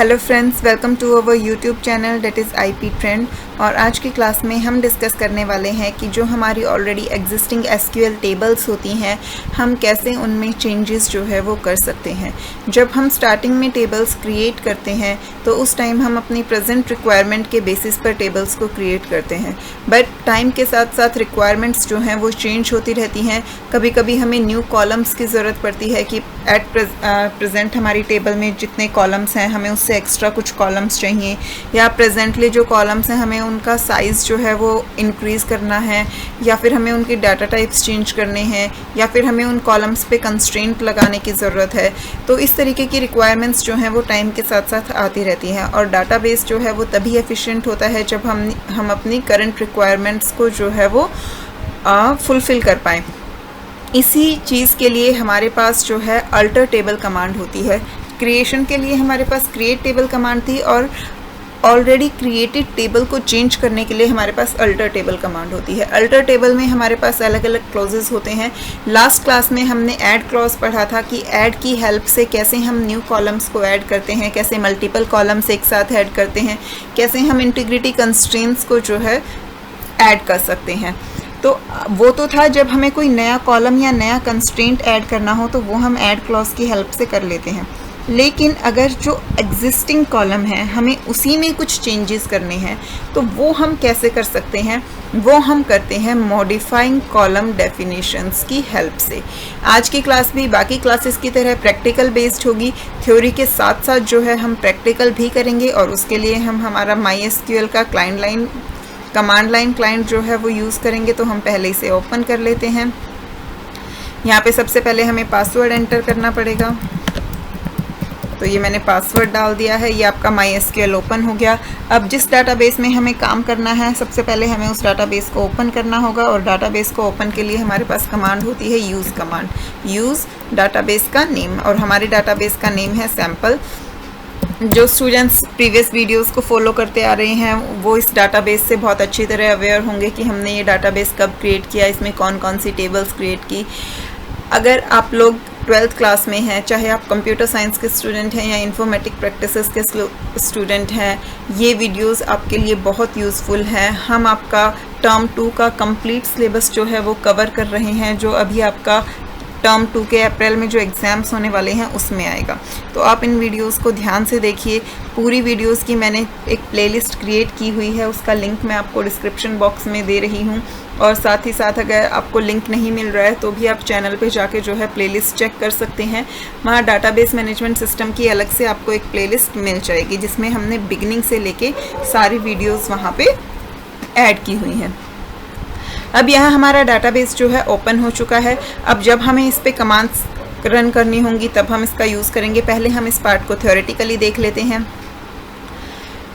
Hello friends, welcome to our YouTube channel that is IP trend. और आज की class में हम डिस्कस करने वाले हैं कि जो हमारी ऑलरेडी एग्जिस्टिंग एसक्यूएल टेबल्स होती हैं, हम कैसे उनमें चेंजेस जो है वो कर सकते हैं। जब हम स्टार्टिंग में टेबल्स क्रिएट करते हैं तो उस टाइम हम अपनी प्रेजेंट रिक्वायरमेंट के बेसिस पर टेबल्स को क्रिएट करते हैं, बट टाइम के साथ साथ रिक्वायरमेंट्स जो हैं वो चेंज होती रहती हैं। कभी कभी हमें न्यू कॉलम्स की ज़रूरत पड़ती है कि एट प्रेजेंट हमारी टेबल में जितने कॉलम्स हैं हमें उससे एक्स्ट्रा कुछ कॉलम्स चाहिए, या प्रेजेंटली जो कॉलम्स हैं हमें उनका साइज़ जो है वो इंक्रीज़ करना है, या फिर हमें उनके डाटा टाइप्स चेंज करने हैं, या फिर हमें उन कॉलम्स पे कंस्ट्रेंट लगाने की ज़रूरत है। तो इस तरीके की रिक्वायरमेंट्स जो हैं वो टाइम के साथ साथ आती रहती हैं, और डाटाबेस जो है वो तभी एफिशिएंट होता है जब हम अपनी करंट रिक्वायरमेंट्स को जो है वो फुलफ़िल कर पाएँ। इसी चीज़ के लिए हमारे पास जो है अल्टर टेबल कमांड होती है। क्रिएशन के लिए हमारे पास क्रिएट टेबल कमांड थी, और ऑलरेडी क्रिएटेड टेबल को चेंज करने के लिए हमारे पास अल्टर टेबल कमांड होती है। अल्टर टेबल में हमारे पास अलग अलग क्लॉजेस होते हैं। लास्ट क्लास में हमने ऐड क्लॉज पढ़ा था कि ऐड की हेल्प से कैसे हम न्यू कॉलम्स को ऐड करते हैं, कैसे मल्टीपल कॉलम्स एक साथ ऐड करते हैं, कैसे हम इंटीग्रिटी कंस्ट्रेंट्स को जो है ऐड कर सकते हैं। तो वो तो था जब हमें कोई नया कॉलम या नया कंस्ट्रेंट ऐड करना हो तो वो हम ऐड क्लॉज की हेल्प से कर लेते हैं। लेकिन अगर जो एग्जिस्टिंग कॉलम है हमें उसी में कुछ चेंजेस करने हैं तो वो हम कैसे कर सकते हैं, वो हम करते हैं मॉडिफाइंग कॉलम डेफिनेशंस की हेल्प से। आज की क्लास भी बाकी क्लासेस की तरह प्रैक्टिकल बेस्ड होगी। थ्योरी के साथ साथ जो है हम प्रैक्टिकल भी करेंगे, और उसके लिए हम हमारा MySQL का कमांड लाइन क्लाइंट जो है वो यूज़ करेंगे। तो हम पहले इसे ओपन कर लेते हैं। यहाँ पे सबसे पहले हमें पासवर्ड एंटर करना पड़ेगा। तो ये मैंने पासवर्ड डाल दिया है, ये आपका MySQL ओपन हो गया। अब जिस डाटाबेस में हमें काम करना है सबसे पहले हमें उस डाटाबेस को ओपन करना होगा, और डाटाबेस को ओपन के लिए हमारे पास कमांड होती है यूज़ कमांड, यूज़ डाटाबेस का नेम, और हमारे डाटाबेस का नेम है सैम्पल। जो स्टूडेंट्स प्रीवियस वीडियोस को फॉलो करते आ रहे हैं वो इस डाटाबेस से बहुत अच्छी तरह अवेयर होंगे कि हमने ये डाटाबेस कब क्रिएट किया, इसमें कौन कौन सी टेबल्स क्रिएट की। अगर आप लोग 12th क्लास में हैं, चाहे आप कंप्यूटर साइंस के स्टूडेंट हैं या इंफॉर्मेटिक प्रैक्टिसेस के स्टूडेंट हैं, ये वीडियोस आपके लिए बहुत यूज़फुल हैं। हम आपका टर्म 2 का कंप्लीट सिलेबस जो है वो कवर कर रहे हैं, जो अभी आपका टर्म 2 के अप्रैल में जो एग्ज़ाम्स होने वाले हैं उसमें आएगा। तो आप इन वीडियोस को ध्यान से देखिए। पूरी वीडियोस की मैंने एक प्लेलिस्ट क्रिएट की हुई है, उसका लिंक मैं आपको डिस्क्रिप्शन बॉक्स में दे रही हूँ, और साथ ही साथ अगर आपको लिंक नहीं मिल रहा है तो भी आप चैनल पे जाके जो है प्लेलिस्ट चेक कर सकते हैं। वहाँ डाटाबेस मैनेजमेंट सिस्टम की अलग से आपको एक प्लेलिस्ट मिल जाएगी जिसमें हमने बिगिनिंग से लेके सारी वीडियोज़ वहाँ पर ऐड की हुई हैं। अब यहाँ हमारा डाटाबेस जो है ओपन हो चुका है। अब जब हमें इस पे कमांड्स रन करनी होंगी तब हम इसका यूज़ करेंगे। पहले हम इस पार्ट को थ्योरेटिकली देख लेते हैं।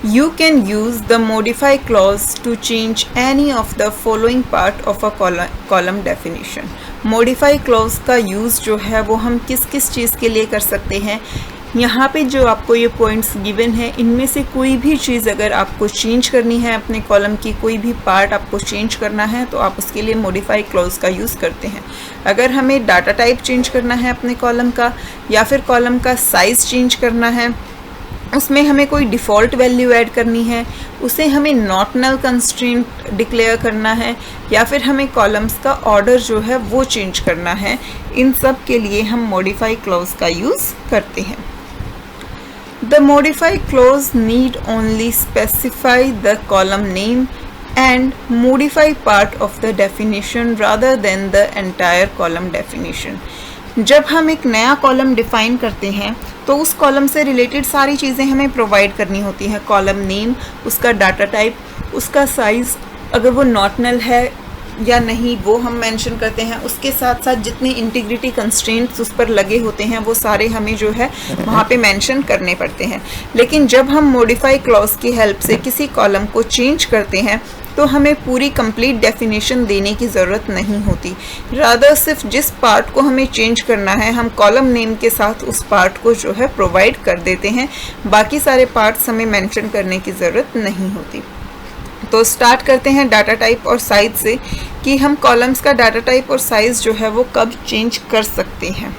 You can use the modify clause to change any of the following part of a column definition. Modify clause का यूज़ जो है वो हम किस किस चीज़ के लिए कर सकते हैं। यहाँ पे जो आपको ये पॉइंट्स गिवन है इनमें से कोई भी चीज़ अगर आपको चेंज करनी है, अपने कॉलम की कोई भी पार्ट आपको चेंज करना है तो आप उसके लिए मॉडिफाई क्लॉज का यूज़ करते हैं। अगर हमें डाटा टाइप चेंज करना है अपने कॉलम का, या फिर कॉलम का साइज़ चेंज करना है, उसमें हमें कोई डिफ़ॉल्ट वैल्यू ऐड करनी है, उसे हमें नॉट नल कंस्ट्रेंट डिक्लेयर करना है, या फिर हमें कॉलम्स का ऑर्डर जो है वो चेंज करना है, इन सब के लिए हम मॉडिफाई क्लॉज का यूज़ करते हैं। The modify clause need only specify the column name and modify part of the definition rather than the entire column definition. जब हम एक नया कॉलम डिफ़ाइन करते हैं तो उस कॉलम से रिलेटेड सारी चीज़ें हमें प्रोवाइड करनी होती हैं। कॉलम नेम, उसका डाटा टाइप, उसका साइज़, अगर वो नॉट नल है या नहीं वो हम मेंशन करते हैं। उसके साथ साथ जितने इंटीग्रिटी कंस्ट्रेंट्स उस पर लगे होते हैं वो सारे हमें जो है वहाँ पे मेंशन करने पड़ते हैं। लेकिन जब हम मॉडिफाई क्लॉज की हेल्प से किसी कॉलम को चेंज करते हैं तो हमें पूरी कंप्लीट डेफिनेशन देने की ज़रूरत नहीं होती। रादर सिर्फ जिस पार्ट को हमें चेंज करना है हम कॉलम नेम के साथ उस पार्ट को जो है प्रोवाइड कर देते हैं, बाकी सारे पार्ट्स हमें मेंशन करने की ज़रूरत नहीं होती। तो स्टार्ट करते हैं डाटा टाइप और साइज़ से कि हम कॉलम्स का डाटा टाइप और साइज़ जो है वो कब चेंज कर सकते हैं।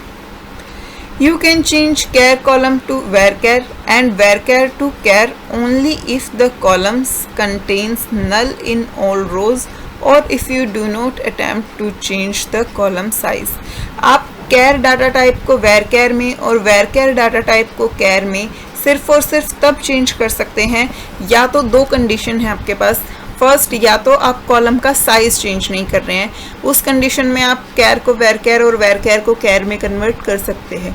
You can change char column to varchar and varchar to char only if the columns contains null in all rows or if you do not attempt to change the column size. आप char data type को varchar में और varchar data type को char में सिर्फ और सिर्फ तब चेंज कर सकते हैं या तो दो कंडीशन है आपके पास। फर्स्ट, या तो आप कॉलम का साइज चेंज नहीं कर रहे हैं, उस कंडीशन में आप कैर को वेरकैर और वेरकैर को कैर में कन्वर्ट कर सकते हैं।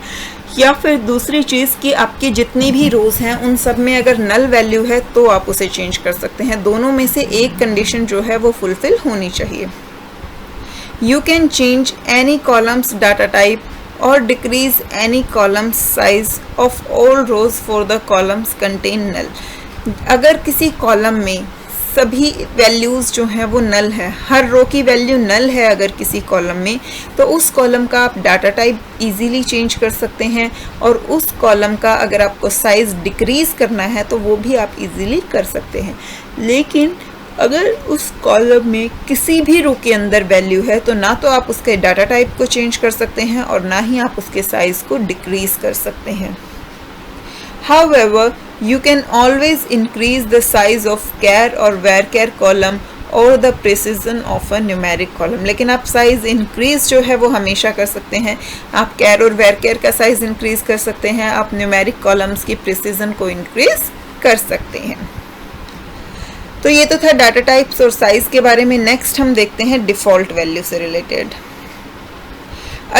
या फिर दूसरी चीज़ कि आपकी जितनी भी रोज़ हैं उन सब में अगर नल वैल्यू है तो आप उसे चेंज कर सकते हैं। दोनों में से एक कंडीशन जो है वो फुलफिल होनी चाहिए। You can change any columns data type और decrease any column size of all rows for the columns contain null. अगर किसी कॉलम में सभी वैल्यूज़ जो हैं वो नल है, हर रो की वैल्यू नल है अगर किसी कॉलम में, तो उस कॉलम का आप डाटा टाइप इजीली चेंज कर सकते हैं और उस कॉलम का अगर आपको साइज़ डिक्रीज़ करना है तो वो भी आप इजीली कर सकते हैं। लेकिन अगर उस कॉलम में किसी भी रो के अंदर वैल्यू है तो ना तो आप उसके डाटा टाइप को चेंज कर सकते हैं और ना ही आप उसके साइज़ को डिक्रीज़ कर सकते हैं। However, you can always increase the size of char or varchar column or the precision of a numeric column। लेकिन आप साइज़ इंक्रीज़ जो है वो हमेशा कर सकते हैं। आप char और varchar का साइज़ इंक्रीज़ कर सकते हैं, आप न्यूमेरिक कॉलम्स की प्रिसीजन को इंक्रीज़ कर सकते हैं। तो ये तो था डाटा टाइप्स और साइज़ के बारे में। नेक्स्ट हम देखते हैं डिफ़ॉल्ट वैल्यू से related.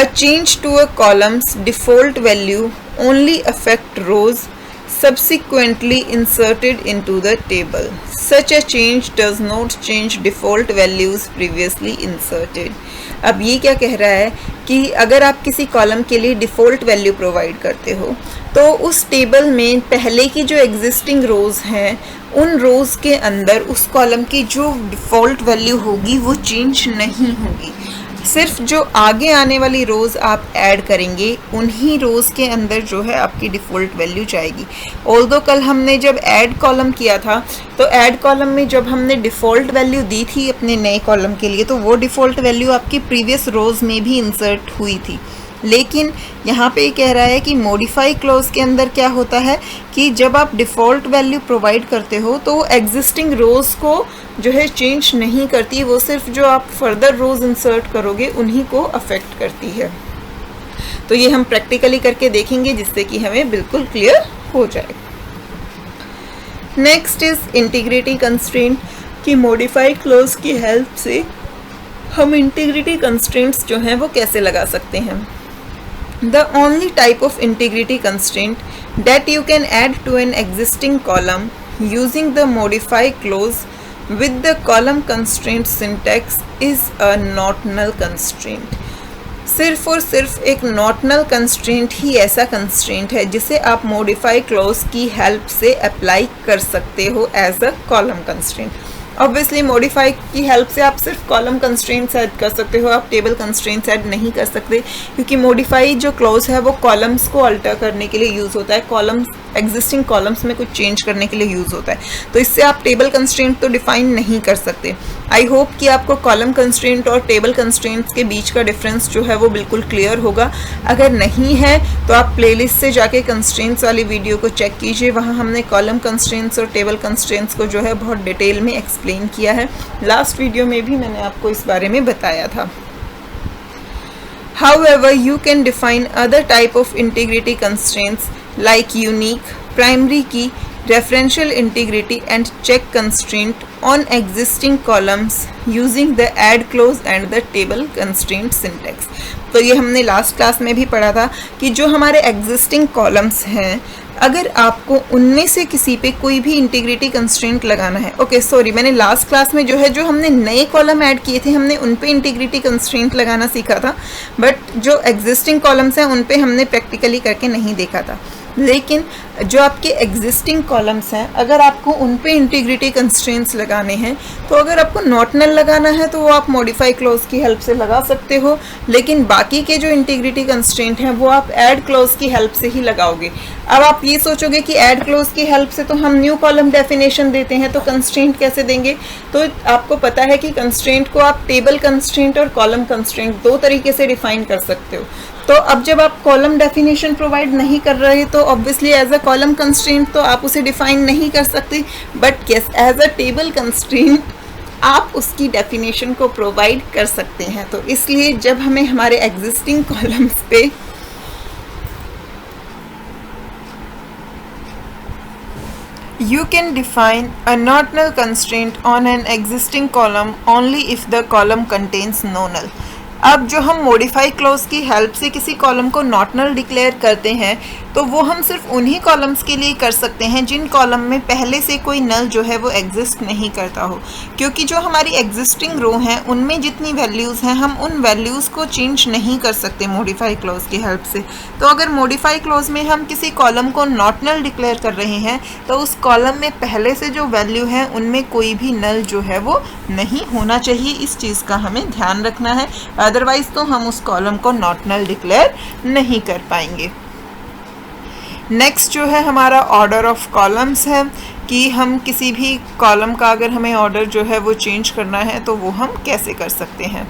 A change to a column's default value only affect rows subsequently inserted into the table. Such a change does not change default values previously inserted. अब ये क्या कह रहा है कि अगर आप किसी कॉलम के लिए डिफ़ॉल्ट वैल्यू प्रोवाइड करते हो तो उस टेबल में पहले की जो एग्जिस्टिंग रोज़ हैं उन रोज़ के अंदर उस कॉलम की जो डिफ़ॉल्ट वैल्यू होगी वो चेंज नहीं होगी। सिर्फ जो आगे आने वाली रोज़ आप ऐड करेंगे उन्हीं रोज़ के अंदर जो है आपकी डिफ़ॉल्ट वैल्यू जाएगी। ऑल्दो कल हमने जब ऐड कॉलम किया था तो ऐड कॉलम में जब हमने डिफ़ॉल्ट वैल्यू दी थी अपने नए कॉलम के लिए तो वो डिफ़ॉल्ट वैल्यू आपकी प्रीवियस रोज़ में भी इंसर्ट हुई थी। लेकिन यहाँ पे कह रहा है कि मॉडिफाई क्लॉज के अंदर क्या होता है कि जब आप डिफ़ॉल्ट वैल्यू प्रोवाइड करते हो तो एग्जिस्टिंग रोज़ को जो है चेंज नहीं करती, वो सिर्फ जो आप फर्दर रोज़ इंसर्ट करोगे उन्हीं को अफेक्ट करती है। तो ये हम प्रैक्टिकली करके देखेंगे जिससे कि हमें बिल्कुल क्लियर हो जाए। नेक्स्ट इज़ इंटीग्रिटी कंस्ट्रेंट कि मॉडिफाई क्लॉज की हेल्प से हम इंटीग्रिटी कंस्ट्रेंट्स जो हैं वो कैसे लगा सकते हैं। The only type of integrity constraint that you can add to an existing column using the modify clause with the column constraint syntax is a not null constraint। सिर्फ और सिर्फ एक नॉट नल कंस्ट्रेंट ही ऐसा constraint है जिसे आप modify clause की help से अप्लाई कर सकते हो as a column constraint. Obviously modify की हेल्प से आप सिर्फ कॉलम कंस्ट्रेंट्स ऐड कर सकते हो, आप टेबल कंस्ट्रेंट्स ऐड नहीं कर सकते क्योंकि मॉडिफाई जो क्लॉज है वो कॉलम्स को अल्टर करने के लिए यूज़ होता है, कॉलम्स एग्जिस्टिंग कॉलम्स में कुछ चेंज करने के लिए यूज़ होता है। तो इससे आप टेबल कंस्ट्रेंट तो डिफाइन नहीं कर सकते। आई होप कि आपको कॉलम कंस्ट्रेंट और टेबल कंस्ट्रेंट्स के बीच का डिफरेंस जो है वो बिल्कुल क्लियर होगा। अगर नहीं है तो आप प्लेलिस्ट से जाके कंस्ट्रेंट्स वाली वीडियो को चेक कीजिए, वहाँ हमने कॉलम कंस्ट्रेंट्स और टेबल कंस्ट्रेंट्स को जो है बहुत डिटेल में एक्सप्लेन किया है। लास्ट वीडियो में भी मैंने आपको इस बारे में बताया था। However, you can define other type of integrity constraints like unique, primary key, referential integrity and check constraint on existing columns using the add clause and the table constraint syntax। तो ये हमने लास्ट क्लास में भी पढ़ा था कि जो हमारे एग्जिस्टिंग कॉलम्स हैं अगर आपको उनमें से किसी पे कोई भी इंटीग्रिटी कंस्ट्रेंट लगाना है, मैंने लास्ट क्लास में जो हमने नए कॉलम ऐड किए थे हमने उन पे इंटीग्रिटी कंस्ट्रेंट लगाना सीखा था, बट जो एग्जिस्टिंग कॉलम्स हैं उन पे हमने प्रैक्टिकली करके नहीं देखा था। लेकिन जो आपके एग्जिस्टिंग कॉलम्स हैं अगर आपको उन पे इंटीग्रिटी कंस्ट्रेंट्स लगाने हैं तो अगर आपको नॉट नल लगाना है तो वो आप मॉडिफाई क्लॉज की हेल्प से लगा सकते हो, लेकिन बाकी के जो इंटीग्रिटी कंस्ट्रेंट हैं वो आप ऐड क्लॉज की हेल्प से ही लगाओगे। अब आप ये सोचोगे कि ऐड क्लॉज की हेल्प से तो हम न्यू कॉलम डेफिनेशन देते हैं तो कंस्ट्रेंट कैसे देंगे। तो आपको पता है कि कंस्ट्रेंट को आप टेबल कंस्ट्रेंट और कॉलम कंस्ट्रेंट दो तरीके से डिफाइन कर सकते हो। तो अब जब आप कॉलम डेफिनेशन प्रोवाइड नहीं कर रहे तो obviously as a column constraint तो आप उसे डिफाइन नहीं कर सकते, but yes as a table constraint आप उसकी डेफिनेशन को प्रोवाइड कर सकते हैं। तो इसलिए जब हमें हमारे एग्जिस्टिंग कॉलम्स पे You can define a not null constraint on an existing column only if the column contains no null। अब जो हम मॉडिफाई क्लॉज की हेल्प से किसी कॉलम को नॉट नल डिक्लेयर करते हैं तो वो हम सिर्फ उन्हीं कॉलम्स के लिए कर सकते हैं जिन कॉलम में पहले से कोई नल जो है वो एग्जिस्ट नहीं करता हो, क्योंकि जो हमारी एग्जिस्टिंग रो हैं उनमें जितनी वैल्यूज़ हैं हम उन वैल्यूज़ को चेंज नहीं कर सकते मॉडिफाई क्लॉज की हेल्प से। तो अगर मॉडिफाई क्लॉज में हम किसी कॉलम को नॉट नल डिक्लेयर कर रहे हैं तो उस कॉलम में पहले से जो वैल्यू है उनमें कोई भी नल जो है वो नहीं होना चाहिए। इस चीज़ का हमें ध्यान रखना है, अदरवाइज तो हम उस कॉलम को नॉट नल डिक्लेयर नहीं कर पाएंगे। नेक्स्ट जो है हमारा ऑर्डर ऑफ कॉलम्स है कि हम किसी भी कॉलम का अगर हमें ऑर्डर जो है वो चेंज करना है तो वो हम कैसे कर सकते हैं।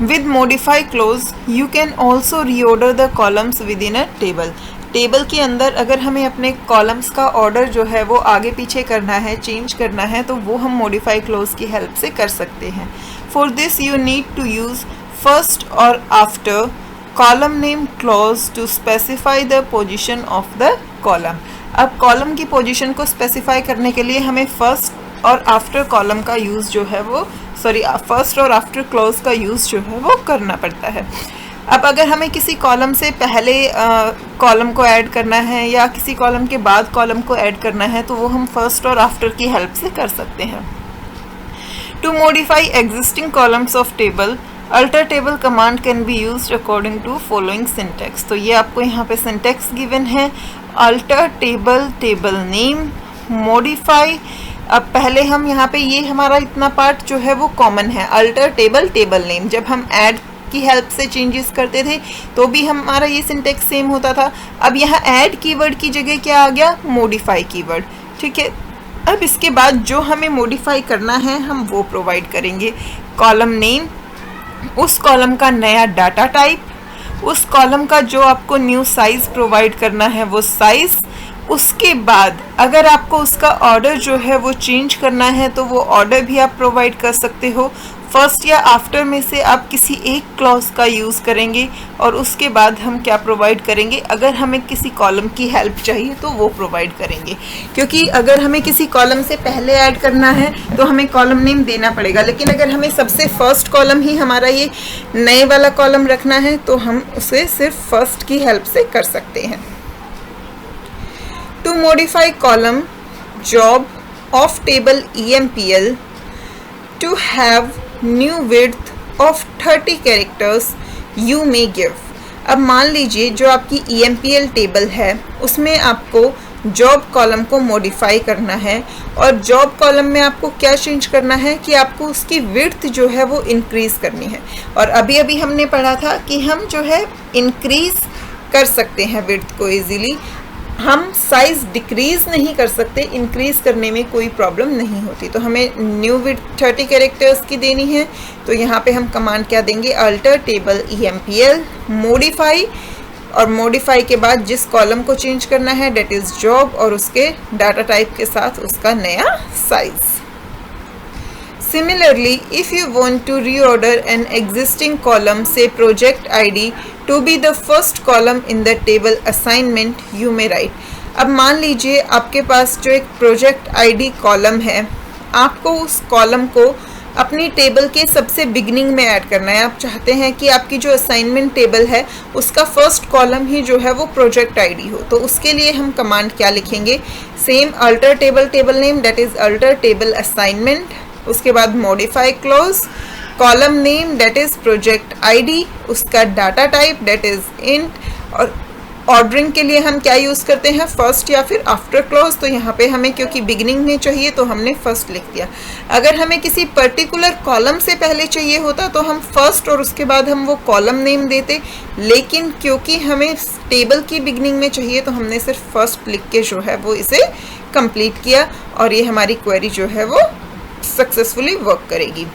With modify close you can also reorder the columns with in a table. Table के अंदर अगर हमें अपने कॉलम्स का ऑर्डर जो है वो आगे पीछे करना है, चेंज करना है, तो वो हम मॉडिफाई क्लोज की हेल्प से कर सकते हैं। For this you need to use first or after column name clause to specify the position of the column. अब कॉलम की पोजीशन को स्पेसिफाई करने के लिए हमें फर्स्ट और आफ्टर कॉलम का यूज़ जो है वो फर्स्ट और आफ्टर क्लॉज का यूज़ जो है वो करना पड़ता है। अब अगर हमें किसी कॉलम से पहले कॉलम को ऐड करना है या किसी कॉलम के बाद कॉलम को ऐड करना है तो वो हम फर्स्ट और आफ्टर की हेल्प से कर सकते हैं। To modify existing columns of table alter table command can be used according to following syntax. तो ये आपको यहाँ पे सिंटेक्स गिवन है, alter table, table name, modify. अब पहले हम यहाँ पे ये हमारा इतना पार्ट जो है वो कॉमन है, अल्टर टेबल, टेबल नेम। जब हम ऐड की हेल्प से चेंजेस करते थे तो भी हमारा ये सिंटेक्स सेम होता था। अब यहाँ ऐड कीवर्ड की जगह क्या आ गया, मॉडिफाई कीवर्ड। ठीक है, अब इसके बाद जो हमें मॉडिफाई करना है हम वो प्रोवाइड करेंगे। कॉलम नेम, उस कॉलम का नया डाटा टाइप, उस कॉलम का जो आपको न्यू साइज़ प्रोवाइड करना है वो साइज़। उसके बाद अगर आपको उसका ऑर्डर जो है वो चेंज करना है तो वो ऑर्डर भी आप प्रोवाइड कर सकते हो। फर्स्ट या आफ्टर में से आप किसी एक क्लॉज का यूज़ करेंगे और उसके बाद हम क्या प्रोवाइड करेंगे, अगर हमें किसी कॉलम की हेल्प चाहिए तो वो प्रोवाइड करेंगे। क्योंकि अगर हमें किसी कॉलम से पहले ऐड करना है तो हमें कॉलम नेम देना पड़ेगा, लेकिन अगर हमें सबसे फर्स्ट कॉलम ही हमारा ये नए वाला कॉलम रखना है तो हम उसे सिर्फ फर्स्ट की हेल्प से कर सकते हैं। To modify column job of table EMPL to have new width of 30 characters you may give। अब मान लीजिए जो आपकी EMPL टेबल है उसमें आपको जॉब कॉलम को मॉडिफाई करना है और जॉब कॉलम में आपको क्या चेंज करना है कि आपको उसकी विड्थ जो है वो इंक्रीज़ करनी है। और अभी अभी हमने पढ़ा था कि हम जो है इंक्रीज़ कर सकते हैं विड्थ को इजीली, हम साइज़ डिक्रीज़ नहीं कर सकते, इंक्रीज़ करने में कोई प्रॉब्लम नहीं होती। तो हमें न्यू विड्थ 30 कैरेक्टर्स की देनी है तो यहाँ पे हम कमांड क्या देंगे, अल्टर टेबल EMPL मॉडिफाई, और मॉडिफाई के बाद जिस कॉलम को चेंज करना है डेट इज़ जॉब और उसके डाटा टाइप के साथ उसका नया size. Similarly, if you want to reorder an existing column, say project ID, to be the first column in the table assignment, you may write। अब मान लीजिए आपके पास जो एक प्रोजेक्ट ID कॉलम है, आपको उस कॉलम को अपनी टेबल के सबसे बिगनिंग में ऐड करना है। आप चाहते हैं कि आपकी जो असाइनमेंट टेबल है उसका फर्स्ट कॉलम ही जो है वो प्रोजेक्ट ID हो, तो उसके लिए हम कमांड क्या लिखेंगे, same alter table, table name that is alter table assignment, उसके बाद modify clause, column name that is project ID, उसका data type that is int, और ऑर्डरिंग के लिए हम क्या यूज़ करते हैं, फर्स्ट या फिर आफ्टर क्लॉज। तो यहाँ पे हमें क्योंकि बिगिनिंग में चाहिए तो हमने फर्स्ट लिख दिया। अगर हमें किसी पर्टिकुलर कॉलम से पहले चाहिए होता तो हम फर्स्ट और उसके बाद हम वो कॉलम नेम देते, लेकिन क्योंकि हमें टेबल की बिगिनिंग में चाहिए तो हमने सिर्फ फर्स्ट लिख के जो है वो इसे कंप्लीट किया और ये हमारी क्वेरी जो है वो सक्सेसफुली वर्क करेगी।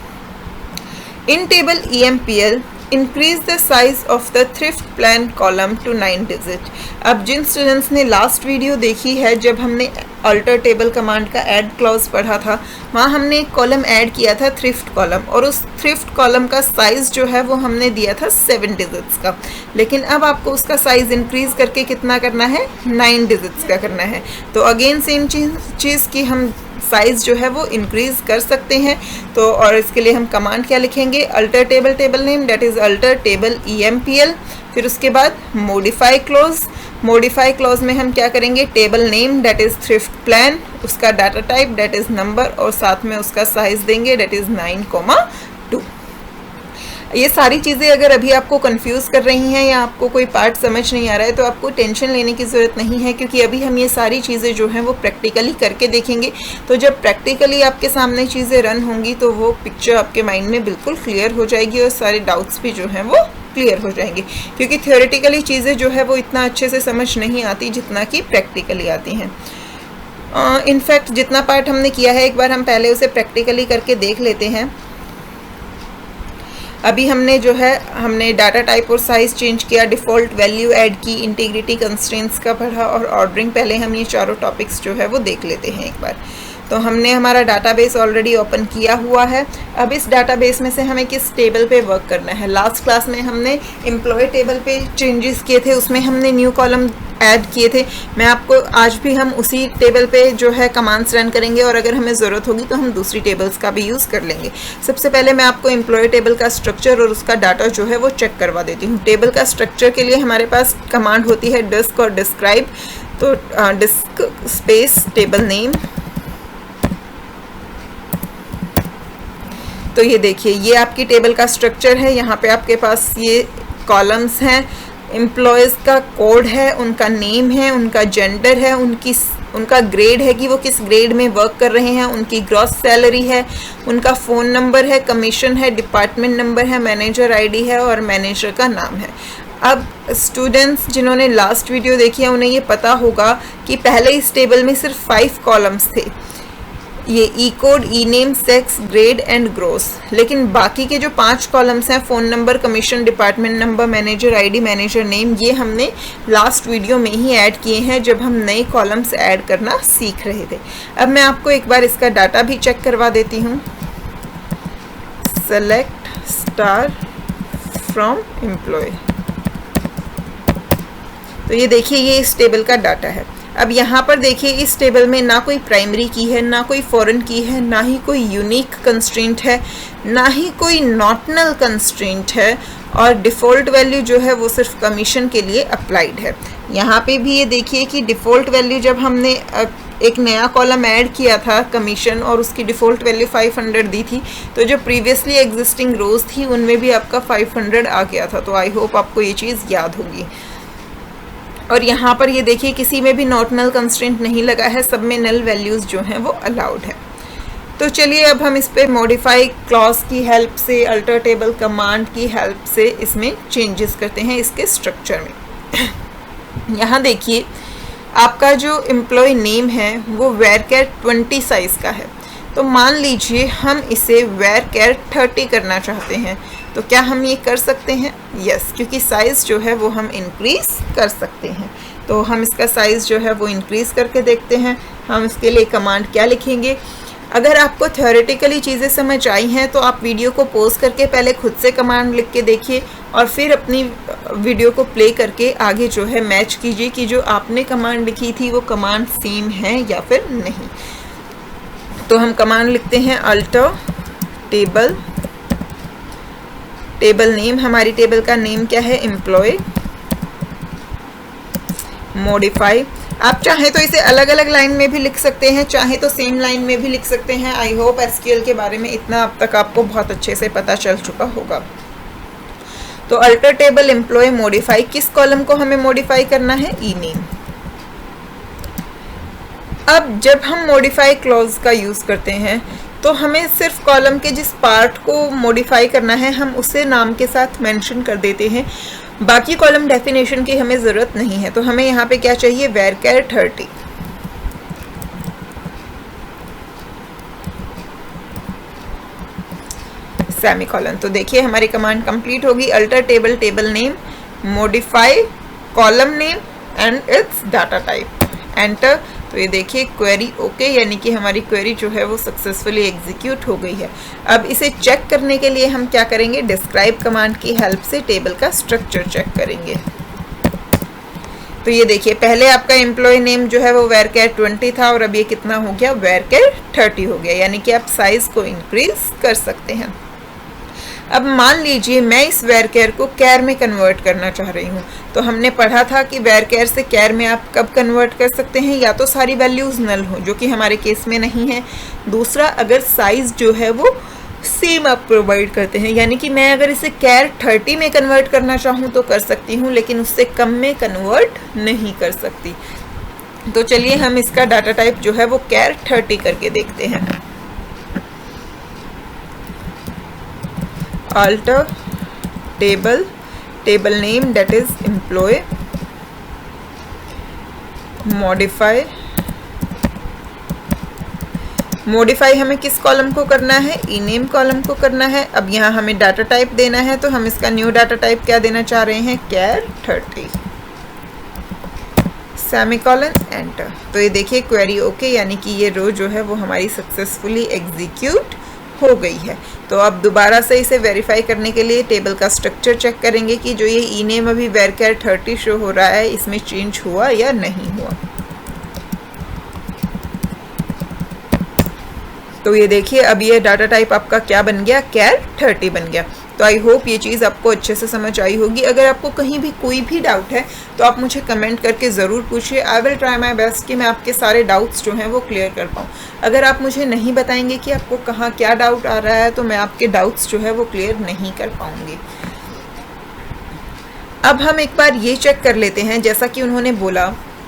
इन table EMPL increase the size of the thrift plan column to 9 digit. अब जिन स्टूडेंट्स ने लास्ट वीडियो देखी है जब हमने अल्टर टेबल कमांड का ऐड क्लॉज पढ़ा था, वहाँ हमने एक कॉलम ऐड किया था थ्रिफ्ट कॉलम, और उस थ्रिफ्ट कॉलम का साइज़ जो है वो हमने दिया था 7 डिजिट्स का। लेकिन अब आपको उसका साइज़ इंक्रीज़ करके कितना करना है, 9 डिजिट्स का करना है। तो अगेन सेम चीज़ की हम साइज़ जो है वो इंक्रीज़ कर सकते हैं। तो और इसके लिए हम कमांड क्या लिखेंगे, alter table name that is alter table EMPL, फिर उसके बाद मॉडिफाई क्लॉज। मॉडिफाई क्लॉज में हम क्या करेंगे, table name that is thrift plan, उसका data type that is number, और साथ में उसका साइज़ देंगे डेट इज़ 9,2। ये सारी चीज़ें अगर अभी आपको कंफ्यूज कर रही हैं या आपको कोई पार्ट समझ नहीं आ रहा है तो आपको टेंशन लेने की ज़रूरत नहीं है, क्योंकि अभी हम ये सारी चीज़ें जो हैं वो प्रैक्टिकली करके देखेंगे। तो जब प्रैक्टिकली आपके सामने चीज़ें रन होंगी तो वो पिक्चर आपके माइंड में बिल्कुल क्लियर हो जाएगी और सारे डाउट्स भी जो हैं वो क्लियर हो जाएंगे, क्योंकि थियोरेटिकली चीज़ें जो है वो इतना अच्छे से समझ नहीं आती जितना कि प्रैक्टिकली आती हैं। इनफैक्ट जितना पार्ट हमने किया है एक बार हम पहले उसे प्रैक्टिकली करके देख लेते हैं। अभी हमने डाटा टाइप और साइज़ चेंज किया, डिफ़ॉल्ट वैल्यू ऐड की, इंटीग्रिटी कंस्ट्रेंट्स का पढ़ा और ऑर्डरिंग। पहले हम ये चारों टॉपिक्स जो है वो देख लेते हैं एक बार। तो हमने हमारा डाटाबेस ऑलरेडी ओपन किया हुआ है। अब इस डाटाबेस में से हमें किस टेबल पे वर्क करना है। लास्ट क्लास में हमने एम्प्लॉय टेबल पे चेंजेस किए थे, उसमें हमने न्यू कॉलम ऐड किए थे। मैं आपको आज भी हम उसी टेबल पे जो है कमांड्स रन करेंगे, और अगर हमें ज़रूरत होगी तो हम दूसरी टेबल्स का भी यूज़ कर लेंगे। सबसे पहले मैं आपको एम्प्लॉय टेबल का स्ट्रक्चर और उसका डाटा जो है वो चेक करवा देती हूँ। टेबल का स्ट्रक्चर के लिए हमारे पास कमांड होती है डिस्क और डिस्क्राइब। तो डिस्क स्पेस टेबल नेम। तो ये देखिए, ये आपकी टेबल का स्ट्रक्चर है। यहाँ पे आपके पास ये कॉलम्स हैं, एम्प्लॉयज़ का कोड है, उनका नेम है, उनका जेंडर है, उनका ग्रेड है कि वो किस ग्रेड में वर्क कर रहे हैं, उनकी ग्रॉस सैलरी है, उनका फ़ोन नंबर है, कमीशन है, डिपार्टमेंट नंबर है, मैनेजर आईडी है और मैनेजर का नाम है। अब स्टूडेंट्स जिन्होंने लास्ट वीडियो देखी है उन्हें ये पता होगा कि पहले इस टेबल में सिर्फ 5 कॉलम्स थे, ये E code, E name, sex, grade and gross. लेकिन बाकी के जो 5 कॉलम्स हैं, phone number, commission, department number, manager ID, manager name, ये हमने लास्ट वीडियो में ही ऐड किए हैं जब हम नए कॉलम्स ऐड करना सीख रहे थे। अब मैं आपको एक बार इसका डाटा भी चेक करवा देती हूँ। Select star from employ. तो ये देखिए, ये इस टेबल का डाटा है। अब यहाँ पर देखिए, इस टेबल में ना कोई प्राइमरी की है, ना कोई फॉरेन की है, ना ही कोई यूनिक कंस्ट्रेंट है, ना ही कोई नॉटनल कंस्ट्रेंट है, और डिफ़ॉल्ट वैल्यू जो है वो सिर्फ कमीशन के लिए अप्लाइड है। यहाँ पे भी ये देखिए कि डिफ़ॉल्ट वैल्यू जब हमने एक नया कॉलम ऐड किया था कमीशन और उसकी डिफ़ॉल्ट वैल्यू 500 दी थी, तो जो प्रीवियसली एग्जिस्टिंग रोज़ थी उनमें भी आपका 500 आ गया था। तो आई होप आपको ये चीज़ याद होगी। और यहाँ पर ये देखिए, किसी में भी नॉट नल कंस्ट्रेंट नहीं लगा है, सब में नल वैल्यूज़ जो हैं वो अलाउड है। तो चलिए अब हम इस पे मॉडिफाई क्लॉज की हेल्प से, अल्टर टेबल कमांड की हेल्प से इसमें चेंजेस करते हैं इसके स्ट्रक्चर में। यहाँ देखिए, आपका जो एम्प्लॉय नेम है वो वेरकेर 20 साइज़ का है। तो मान लीजिए हम इसे वेरकेर 30 करना चाहते हैं, तो क्या हम ये कर सकते हैं? यस, क्योंकि साइज़ जो है वो हम इंक्रीज़ कर सकते हैं। तो हम इसका साइज़ जो है वो इंक्रीज़ करके देखते हैं। हम इसके लिए कमांड क्या लिखेंगे? अगर आपको थ्योरेटिकली चीज़ें समझ आई हैं तो आप वीडियो को पॉज करके पहले खुद से कमांड लिख के देखिए और फिर अपनी वीडियो को प्ले करके आगे जो है मैच कीजिए कि जो आपने कमांड लिखी थी वो कमांड सेम है या फिर नहीं। तो हम कमांड लिखते हैं अल्टर टेबल नेम। हमारी टेबल का नेम क्या है? एम्प्लॉय। मॉडिफाई। आप चाहें तो इसे अलग अलग लाइन में भी लिख सकते हैं, चाहे तो सेम लाइन में भी लिख सकते हैं। आई होप एसक्यूएल के बारे में इतना अब तक आपको बहुत अच्छे से पता चल चुका होगा। तो अल्टर टेबल एम्प्लॉय मॉडिफाई, किस कॉलम को हमें मॉडिफाई करना है? ई नेम। अब जब हम मॉडिफाई क्लॉज का यूज़ करते हैं तो हमें सिर्फ कॉलम के जिस पार्ट को मॉडिफाई करना है हम उसे नाम के साथ मेंशन कर देते हैं, बाकी कॉलम डेफिनेशन की हमें ज़रूरत नहीं है। तो हमें यहाँ पे क्या चाहिए? वेरकेर 30। सेमीकोलन। तो देखिए हमारी कमांड कंप्लीट होगी। Alter table table name, modify column name and it's data type, enter. तो ये देखिए क्वेरी ओके, यानी कि हमारी क्वेरी जो है वो सक्सेसफुली एग्जीक्यूट हो गई है। अब इसे चेक करने के लिए हम क्या करेंगे, डिस्क्राइब कमांड की हेल्प से टेबल का स्ट्रक्चर चेक करेंगे। तो ये देखिए पहले आपका एम्प्लॉय नेम जो है वो वेरकेयर 20 था और अब ये कितना हो गया, वेरकेयर 30 हो गया, यानी कि आप साइज को इंक्रीज कर सकते हैं। अब मान लीजिए मैं इस वेरकेयर को कैर में कन्वर्ट करना चाह रही हूँ। तो हमने पढ़ा था कि वेरकेयर से कैर में आप कब कन्वर्ट कर सकते हैं, या तो सारी वैल्यूज नल हो, जो कि हमारे केस में नहीं है। दूसरा, अगर साइज जो है वो सेम आप प्रोवाइड करते हैं, यानी कि मैं अगर इसे कैर 30 में कन्वर्ट करना चाहूँ तो कर सकती हूँ, लेकिन उससे कम में कन्वर्ट नहीं कर सकती। तो चलिए हम इसका डाटा टाइप जो है वो कैर 30 करके देखते हैं। Alter table table name that is employ, modify. Modify हमें किस कॉलम को करना है, ई नेम कॉलम को करना है। अब यहाँ हमें डाटा टाइप देना है, तो हम इसका न्यू डाटा टाइप क्या देना चाह रहे हैं, कैर 30 सेमीकोलन, एंटर। तो ये देखिए क्वेरी ओके, यानी कि ये रो जो है वो हमारी सक्सेसफुली एग्जीक्यूट हो गई है। तो अब दोबारा से इसे वेरीफाई करने के लिए टेबल का स्ट्रक्चर चेक करेंगे कि जो ये ई नेम अभी वेरकेयर 30 शो हो रहा है इसमें चेंज हुआ या नहीं हुआ। तो ये देखिए अब ये डाटा टाइप आपका क्या बन गया, कैर 30 बन गया। तो आई होप ये चीज़ आपको अच्छे से समझ आई होगी। अगर आपको कहीं भी कोई भी डाउट है तो आप मुझे कमेंट करके ज़रूर पूछिए। I will try my best कि मैं आपके सारे डाउट्स जो हैं वो क्लियर कर पाऊँ। अगर आप मुझे नहीं बताएंगे कि आपको कहाँ क्या डाउट आ रहा है तो मैं आपके डाउट्स जो है वो क्लियर नहीं कर पाऊँगी। अब हम एक बार ये चेक कर लेते हैं, जैसा कि उन्होंने बोला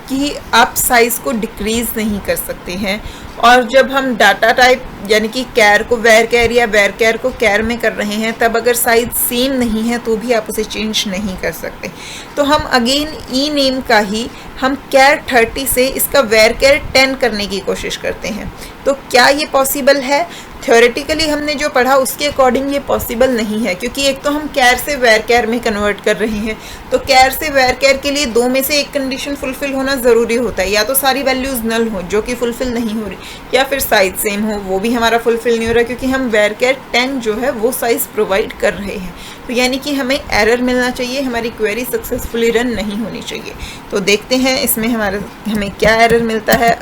कि आप साइज़ को डिक्रीज़ नहीं कर सकते हैं, और जब हम डाटा टाइप यानी कि कैर को वेरकेयर या वेरकेयर को कैर में कर रहे हैं तब अगर साइज सेम नहीं है तो भी आप उसे चेंज नहीं कर सकते। तो हम अगेन ई नेम का ही हम कैर 30 से इसका वेरकेयर 10 करने की कोशिश करते हैं। तो क्या ये पॉसिबल है? थ्योरेटिकली हमने जो पढ़ा उसके अकॉर्डिंग ये पॉसिबल नहीं है, क्योंकि एक तो हम कैर से वेरकेयर में कन्वर्ट कर रहे हैं। तो कैर से वेरकेयर के लिए दो में से एक कंडीशन फुलफिल होना ज़रूरी होता है, या तो सारी वैल्यूज़ नल हो जो कि फुलफिल नहीं हो रही, या फिर साइज सेम हो, वो भी हमारा फुलफिल नहीं हो रहा, क्योंकि हम वेरकेयर 10 जो है वो साइज़ प्रोवाइड कर रहे हैं। तो यानी कि हमें एरर मिलना चाहिए, हमारी क्वेरी सक्सेसफुली रन नहीं होनी चाहिए। तो देखते हैं इसमें हमें क्या एरर मिलता है।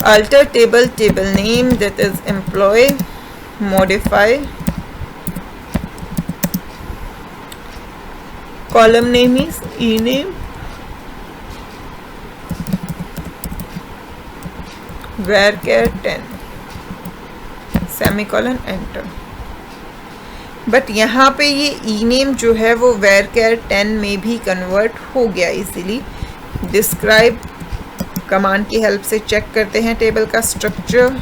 alter table table name that is employee, modify column name is ename, varchar 10 semicolon, enter. But यहाँ पे ये ई नेम जो है वो वेरकेयर 10 में भी कन्वर्ट हो गया इजीली। डिस्क्राइब कमांड की हेल्प से चेक करते हैं टेबल का स्ट्रक्चर,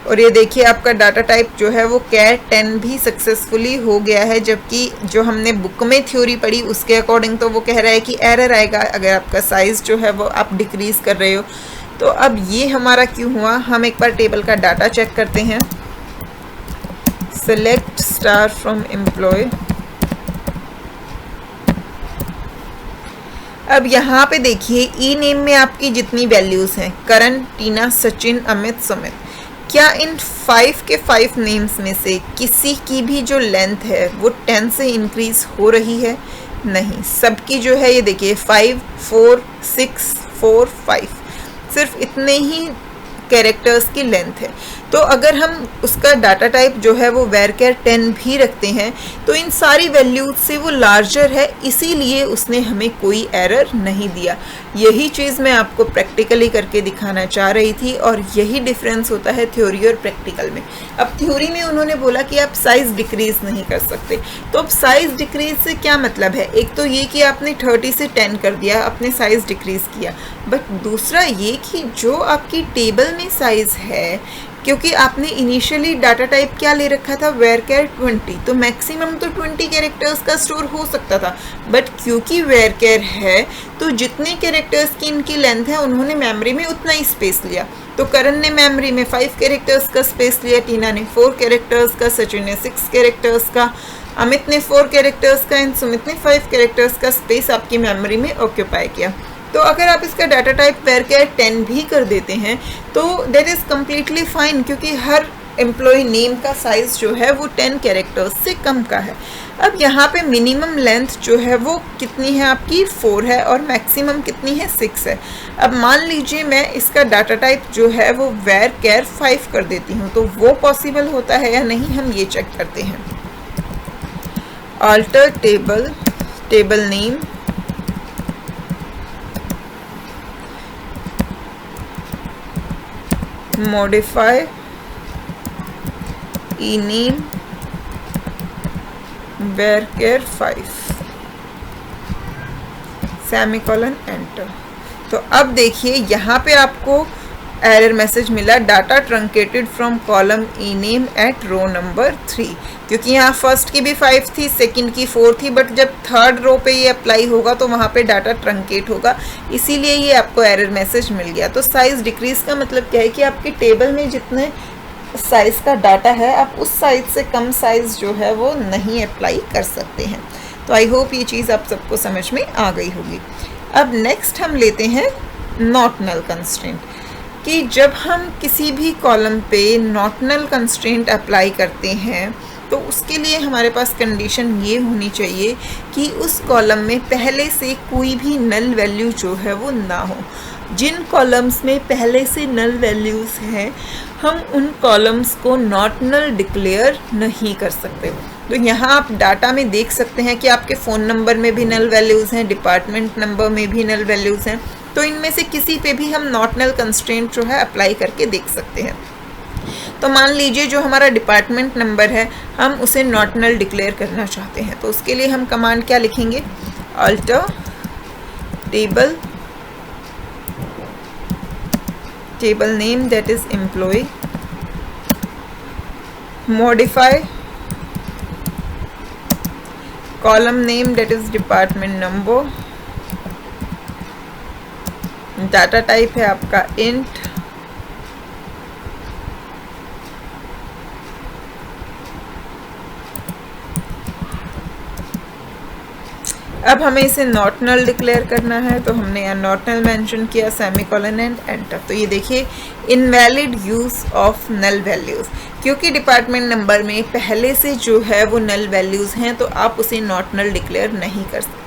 और ये देखिए आपका डाटा टाइप जो है वो कैर 10 भी सक्सेसफुली हो गया है, जबकि जो हमने बुक में थ्योरी पढ़ी उसके अकॉर्डिंग तो वो कह रहा है कि एरर आएगा अगर आपका साइज़ जो है वो आप डिक्रीज़ कर रहे हो। तो अब ये हमारा क्यों हुआ, हम एक बार टेबल का डाटा चेक करते हैं। Select star from employ. अब यहाँ पे देखिए ई नेम में आपकी जितनी वैल्यूज़ हैं, करण, टीना, सचिन, अमित, सुमित, क्या इन 5 के 5 नेम्स में से किसी की भी जो लेंथ है वो 10 से इंक्रीज़ हो रही है? नहीं, सबकी जो है ये देखिए 5, 4, 6, 4, 5, सिर्फ इतने ही कैरेक्टर्स की लेंथ है। तो अगर हम उसका डाटा टाइप जो है वो वेरकेयर 10 भी रखते हैं तो इन सारी वैल्यूज से वो लार्जर है, इसीलिए उसने हमें कोई एरर नहीं दिया। यही चीज़ मैं आपको प्रैक्टिकली करके दिखाना चाह रही थी, और यही डिफरेंस होता है थ्योरी और प्रैक्टिकल में। अब थ्योरी में उन्होंने बोला कि आप साइज़ डिक्रीज़ नहीं कर सकते, तो अब साइज़ डिक्रीज़ से क्या मतलब है? एक तो ये कि आपने 30 से 10 कर दिया, अपने साइज़ डिक्रीज़ किया, बट दूसरा ये कि जो आपकी टेबल में साइज़ है क्योंकि आपने इनिशियली डाटा टाइप क्या ले रखा था, varchar 20, तो मैक्सिमम तो 20 कैरेक्टर्स का स्टोर हो सकता था, बट क्योंकि varchar है तो जितने कैरेक्टर्स की इनकी लेंथ है उन्होंने मेमोरी में उतना ही स्पेस लिया। तो करण ने मेमोरी में 5 कैरेक्टर्स का स्पेस लिया, टीना ने 4 कैरेक्टर्स का, सचिन ने 6 कैरेक्टर्स का, अमित ने 4 कैरेक्टर्स का एंड सुमित ने 5 कैरेक्टर्स का स्पेस आपकी मेमोरी में ऑक्यूपाई किया। तो अगर आप इसका डाटा टाइप varchar 10 भी कर देते हैं तो दैट इज़ कम्प्लीटली फाइन, क्योंकि हर एम्प्लॉय नेम का साइज़ जो है वो 10 कैरेक्टर्स से कम का है। अब यहाँ पे मिनिमम लेंथ जो है वो कितनी है आपकी 4 है और मैक्सिमम कितनी है 6 है। अब मान लीजिए मैं इसका डाटा टाइप जो है वो varchar 5 कर देती हूँ, तो वो पॉसिबल होता है या नहीं हम ये चेक करते हैं। Alter table, table name, modify ename varchar 5 semicolon enter. तो अब देखिए यहाँ पे आपको एरर मैसेज मिला, data truncated from column E name at row number 3, क्योंकि यहाँ फर्स्ट की भी 5 थी, सेकंड की 4 थी, बट जब थर्ड रो पे ये अप्लाई होगा तो वहाँ पे डाटा ट्रंकेट होगा, इसीलिए ये आपको एरर मैसेज मिल गया। तो साइज़ डिक्रीज़ का मतलब क्या है कि आपके टेबल में जितने साइज़ का डाटा है आप उस साइज़ से कम साइज़ जो है वो नहीं अप्लाई कर सकते हैं। तो आई होप ये चीज़ आप सबको समझ में आ गई होगी। अब नेक्स्ट हम लेते हैं नॉट नल कंस्ट्रेंट, कि जब हम किसी भी कॉलम पे नॉट नल कंस्ट्रेंट अप्लाई करते हैं तो उसके लिए हमारे पास कंडीशन ये होनी चाहिए कि उस कॉलम में पहले से कोई भी नल वैल्यू जो है वो ना हो। जिन कॉलम्स में पहले से नल वैल्यूज़ हैं हम उन कॉलम्स को नॉट नल डिक्लेयर नहीं कर सकते। तो यहाँ आप डाटा में देख सकते हैं कि आपके फ़ोन नंबर में भी नल वैल्यूज़ हैं, डिपार्टमेंट नंबर में भी नल वैल्यूज़ हैं, तो इनमें से किसी पे भी हम नॉट नल कंस्ट्रेंट जो है अप्लाई करके देख सकते हैं। तो मान लीजिए जो हमारा डिपार्टमेंट नंबर है हम उसे नॉट नल डिक्लेयर करना चाहते हैं, तो उसके लिए हम कमांड क्या लिखेंगे, alter table, table name that is employ, modify column name that is department number, data type है आपका इंट, अब हमें इसे नॉट नल डिक्लेयर करना है, तो हमने यहाँ नॉट नल मेंशन किया, सेमीकोलन एंड एंटर। तो ये देखिए invalid use of null values, क्योंकि डिपार्टमेंट नंबर में पहले से जो है वो नल वैल्यूज़ हैं तो आप उसे नॉट नल डिक्लेयर नहीं कर सकते।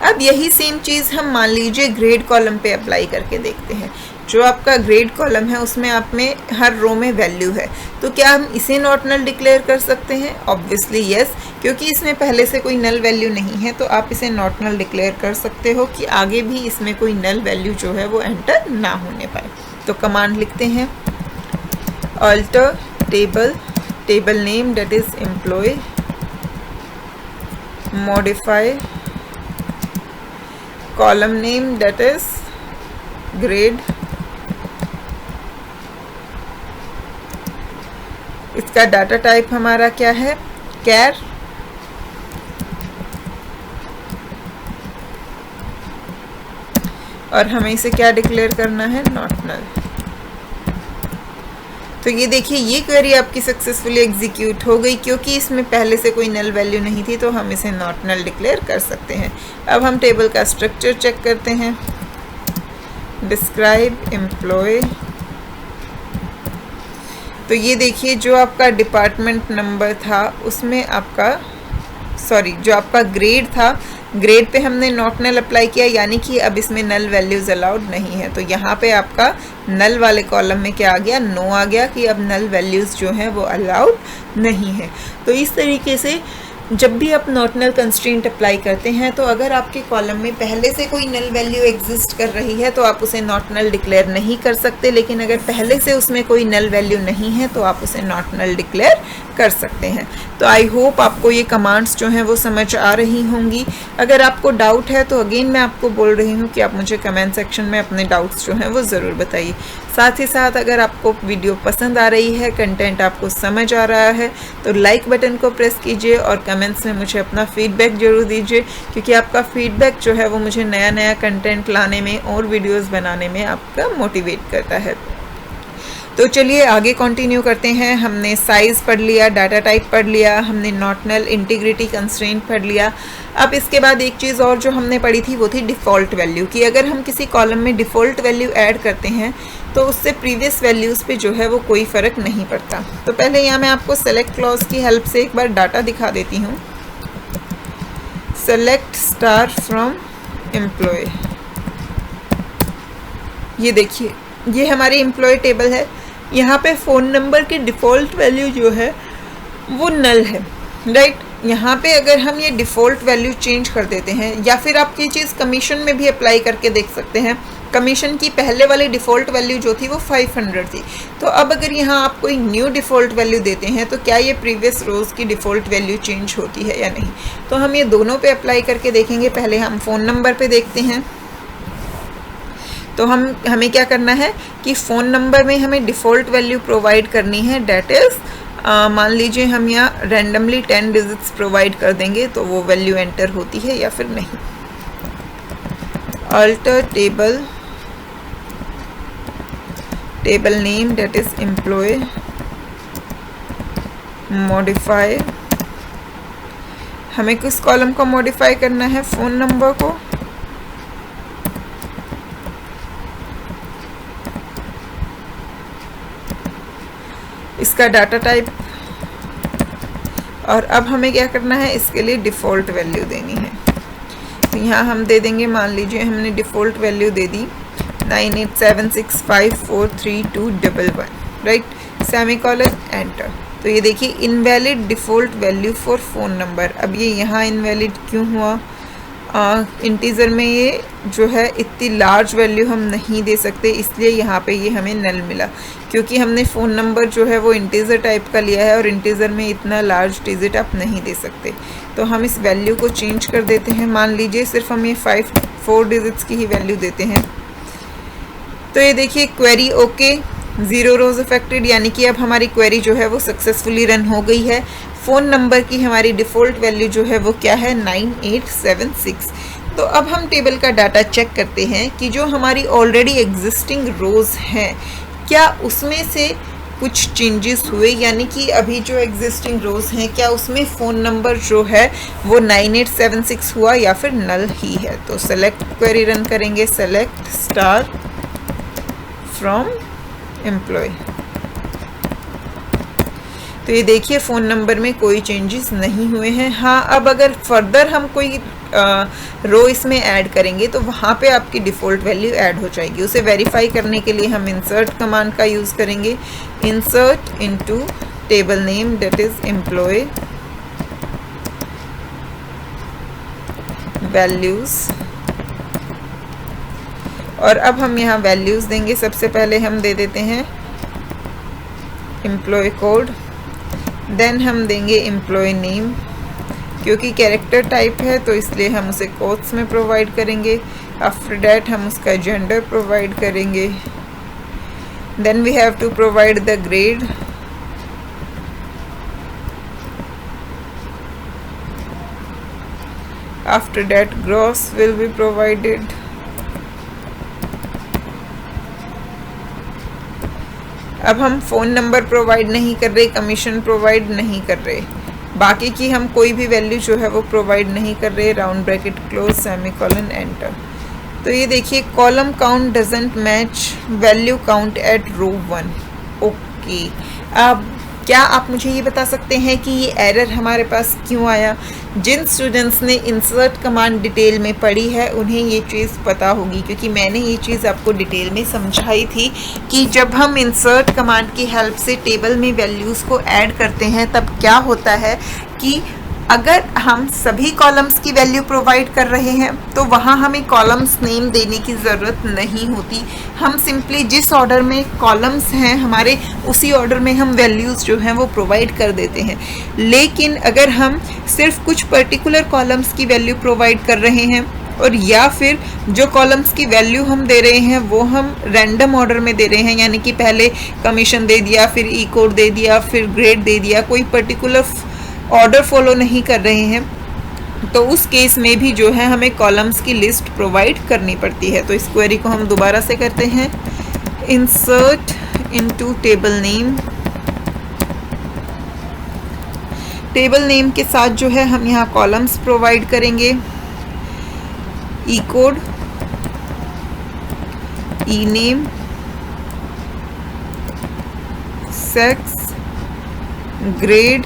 अब यही सेम चीज़ हम मान लीजिए ग्रेड कॉलम पे अप्लाई करके देखते हैं। जो आपका ग्रेड कॉलम है उसमें आप में हर रो में वैल्यू है, तो क्या हम इसे नॉट नल डिक्लेयर कर सकते हैं? ऑब्वियसली यस, क्योंकि इसमें पहले से कोई नल वैल्यू नहीं है तो आप इसे नॉट नल डिक्लेयर कर सकते हो कि आगे भी इसमें कोई नल वैल्यू जो है वो एंटर ना होने पाए। तो कमांड लिखते हैं alter table, table name that is employ, modify column name that is grade, इसका डाटा टाइप हमारा क्या है, कैर, और हमें इसे क्या डिक्लेयर करना है, नॉट नल। तो ये देखिए ये क्वेरी आपकी सक्सेसफुली एग्जीक्यूट हो गई, क्योंकि इसमें पहले से कोई नल वैल्यू नहीं थी तो हम इसे नॉट नल डिक्लेयर कर सकते हैं। अब हम टेबल का स्ट्रक्चर चेक करते हैं, डिस्क्राइब एम्प्लॉय। तो ये देखिए जो आपका डिपार्टमेंट नंबर था उसमें आपका जो आपका ग्रेड था, ग्रेड पे हमने नॉट नल अप्लाई किया, यानी कि अब इसमें नल वैल्यूज़ अलाउड नहीं है। तो यहाँ पे आपका नल वाले कॉलम में क्या आ गया, नो आ गया कि अब नल वैल्यूज़ जो हैं वो अलाउड नहीं है। तो इस तरीके से जब भी आप नॉट नल कंस्ट्रेंट अप्लाई करते हैं तो अगर आपके कॉलम में पहले से कोई नल वैल्यू एग्जिस्ट कर रही है तो आप उसे नॉट नल डिक्लेयर नहीं कर सकते, लेकिन अगर पहले से उसमें कोई नल वैल्यू नहीं है तो आप उसे नॉट नल डिक्लेयर कर सकते हैं। तो आई होप आपको ये कमांड्स जो हैं वो समझ आ रही होंगी। अगर आपको डाउट है तो अगेन मैं आपको बोल रही हूँ कि आप मुझे कमेंट सेक्शन में अपने डाउट्स जो हैं वो ज़रूर बताइए। साथ ही साथ अगर आपको वीडियो पसंद आ रही है, कंटेंट आपको समझ आ रहा है, तो लाइक बटन को प्रेस कीजिए और कमेंट्स में मुझे अपना फीडबैक ज़रूर दीजिए, क्योंकि आपका फीडबैक जो है वो मुझे नया नया कंटेंट लाने में और वीडियोज़ बनाने में आपका मोटिवेट करता है। तो चलिए आगे कंटिन्यू करते हैं। हमने साइज़ पढ़ लिया, डाटा टाइप पढ़ लिया, हमने नॉट नल, इंटीग्रिटी, कंस्ट्रेंट पढ़ लिया। अब इसके बाद एक चीज़ और जो हमने पढ़ी थी वो थी डिफ़ॉल्ट वैल्यू, कि अगर हम किसी कॉलम में डिफ़ॉल्ट वैल्यू ऐड करते हैं तो उससे प्रीवियस वैल्यूज़ पे जो है वो कोई फ़र्क नहीं पड़ता। तो पहले यहाँ मैं आपको सेलेक्ट क्लॉज की हेल्प से एक बार डाटा दिखा देती हूँ। सेलेक्ट स्टार फ्रॉम एम्प्लॉय, ये देखिए ये हमारी एम्प्लॉय टेबल है। यहाँ पे फ़ोन नंबर की डिफ़ॉल्ट वैल्यू जो है वो नल है, राइट। यहाँ पे अगर हम ये डिफ़ॉल्ट वैल्यू चेंज कर देते हैं, या फिर आप ये चीज़ कमीशन में भी अप्लाई करके देख सकते हैं। कमीशन की पहले वाली डिफ़ॉल्ट वैल्यू जो थी वो 500 थी, तो अब अगर यहाँ आप कोई न्यू डिफ़ॉल्ट वैल्यू देते हैं तो क्या ये प्रीवियस रोज़ की डिफ़ॉल्ट वैल्यू चेंज होती है या नहीं। तो हम ये दोनों पे अप्लाई करके देखेंगे। पहले हम फ़ोन नंबर पे देखते हैं। तो हमें क्या करना है कि फ़ोन नंबर में हमें डिफ़ॉल्ट वैल्यू प्रोवाइड करनी है, डेट इज़ मान लीजिए हम यहाँ रैंडमली 10 डिजिट्स प्रोवाइड कर देंगे तो वो वैल्यू एंटर होती है या फिर नहीं। Alter table name that is employ, modify, हमें किस कॉलम को मॉडिफाई करना है, फ़ोन नंबर को। इसका डाटा टाइप, और अब हमें क्या करना है, इसके लिए डिफ़ॉल्ट वैल्यू देनी है। तो यहाँ हम दे देंगे, मान लीजिए हमने डिफ़ॉल्ट वैल्यू दे दी 9876543211, राइट, सेमीकोलन, एंटर। तो ये देखिए invalid default value for phone number. अब ये यहाँ इनवैलिड क्यों हुआ, इंटीजर में ये जो है इतनी लार्ज वैल्यू हम नहीं दे सकते, इसलिए यहाँ पे ये हमें नल मिला, क्योंकि हमने फ़ोन नंबर जो है वो इंटीजर टाइप का लिया है और इंटीजर में इतना लार्ज डिजिट आप नहीं दे सकते। तो हम इस वैल्यू को चेंज कर देते हैं। मान लीजिए सिर्फ हम ये 4 डिजिट्स की ही वैल्यू देते हैं। तो ये देखिए क्वेरी ओके, 0 रोज़ अफेक्टेड, यानी कि अब हमारी क्वेरी जो है वो सक्सेसफुली रन हो गई है। फ़ोन नंबर की हमारी डिफ़ॉल्ट वैल्यू जो है वो क्या है, 9876। तो अब हम टेबल का डाटा चेक करते हैं कि जो हमारी ऑलरेडी एग्जिस्टिंग रोज़ हैं क्या उसमें से कुछ चेंजेस हुए, यानी कि अभी जो एग्जिस्टिंग रोज़ हैं क्या उसमें फ़ोन नंबर जो है वो 9876 हुआ या फिर नल ही है। तो सेलेक्ट क्वेरी रन करेंगे, सेलेक्ट स्टार फ्रॉम एम्प्लॉय। तो ये देखिए फ़ोन नंबर में कोई चेंजेस नहीं हुए हैं। हाँ, अब अगर फर्दर हम कोई रो इसमें ऐड करेंगे तो वहाँ पे आपकी डिफ़ॉल्ट वैल्यू ऐड हो जाएगी। उसे वेरीफाई करने के लिए हम इंसर्ट कमांड का यूज़ करेंगे। Insert into table name that is employ values, और अब हम यहाँ वैल्यूज़ देंगे। सबसे पहले हम दे देते हैं एम्प्लॉय कोड, देन हम देंगे एम्प्लॉय नेम, क्योंकि कैरेक्टर टाइप है तो इसलिए हम उसे कोट्स में प्रोवाइड करेंगे। आफ्टर दैट हम उसका जेंडर प्रोवाइड करेंगे। Then we have to provide the grade, after that gross will be provided. अब हम फ़ोन नंबर प्रोवाइड नहीं कर रहे, कमीशन प्रोवाइड नहीं कर रहे, बाकी की हम कोई भी वैल्यू जो है वो प्रोवाइड नहीं कर रहे। Round bracket close, semicolon, enter. तो ये देखिए column count doesn't match value count at row 1। Okay, अब क्या आप मुझे ये बता सकते हैं कि ये एरर हमारे पास क्यों आया? जिन स्टूडेंट्स ने इंसर्ट कमांड डिटेल में पढ़ी है उन्हें ये चीज़ पता होगी, क्योंकि मैंने ये चीज़ आपको डिटेल में समझाई थी कि जब हम इंसर्ट कमांड की हेल्प से टेबल में वैल्यूज़ को ऐड करते हैं तब क्या होता है कि अगर हम सभी कॉलम्स की वैल्यू प्रोवाइड कर रहे हैं तो वहाँ हमें कॉलम्स नेम देने की ज़रूरत नहीं होती। हम सिंपली जिस ऑर्डर में कॉलम्स हैं हमारे उसी ऑर्डर में हम वैल्यूज़ जो हैं वो प्रोवाइड कर देते हैं। लेकिन अगर हम सिर्फ कुछ पर्टिकुलर कॉलम्स की वैल्यू प्रोवाइड कर रहे हैं और या फिर जो कॉलम्स की वैल्यू हम दे रहे हैं वो हम रैंडम ऑर्डर में दे रहे हैं, यानी कि पहले कमीशन दे दिया, फिर ई कोड दे दिया, फिर ग्रेड दे दिया, कोई पर्टिकुलर ऑर्डर फॉलो नहीं कर रहे हैं, तो उस केस में भी जो है हमें कॉलम्स की लिस्ट प्रोवाइड करनी पड़ती है। तो इस क्वेरी को हम दोबारा से करते हैं। Insert into table name, table name के साथ जो है हम यहाँ कॉलम्स प्रोवाइड करेंगे, ई code, E name, sex, grade,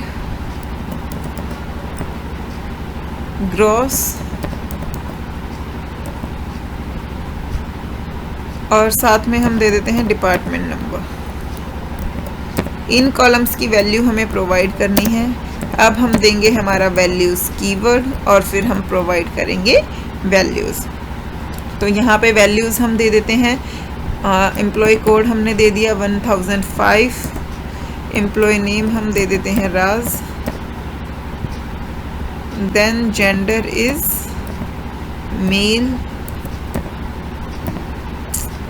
gross और साथ में हम दे देते हैं डिपार्टमेंट नंबर। इन कॉलम्स की वैल्यू हमें प्रोवाइड करनी है। अब हम देंगे हमारा वैल्यूज़ कीवर्ड और फिर हम प्रोवाइड करेंगे वैल्यूज़। तो यहाँ पे वैल्यूज़ हम दे देते हैं, एम्प्लॉय कोड हमने दे दिया 1005, एम्प्लॉय नेम हम दे देते हैं राज, then gender is male,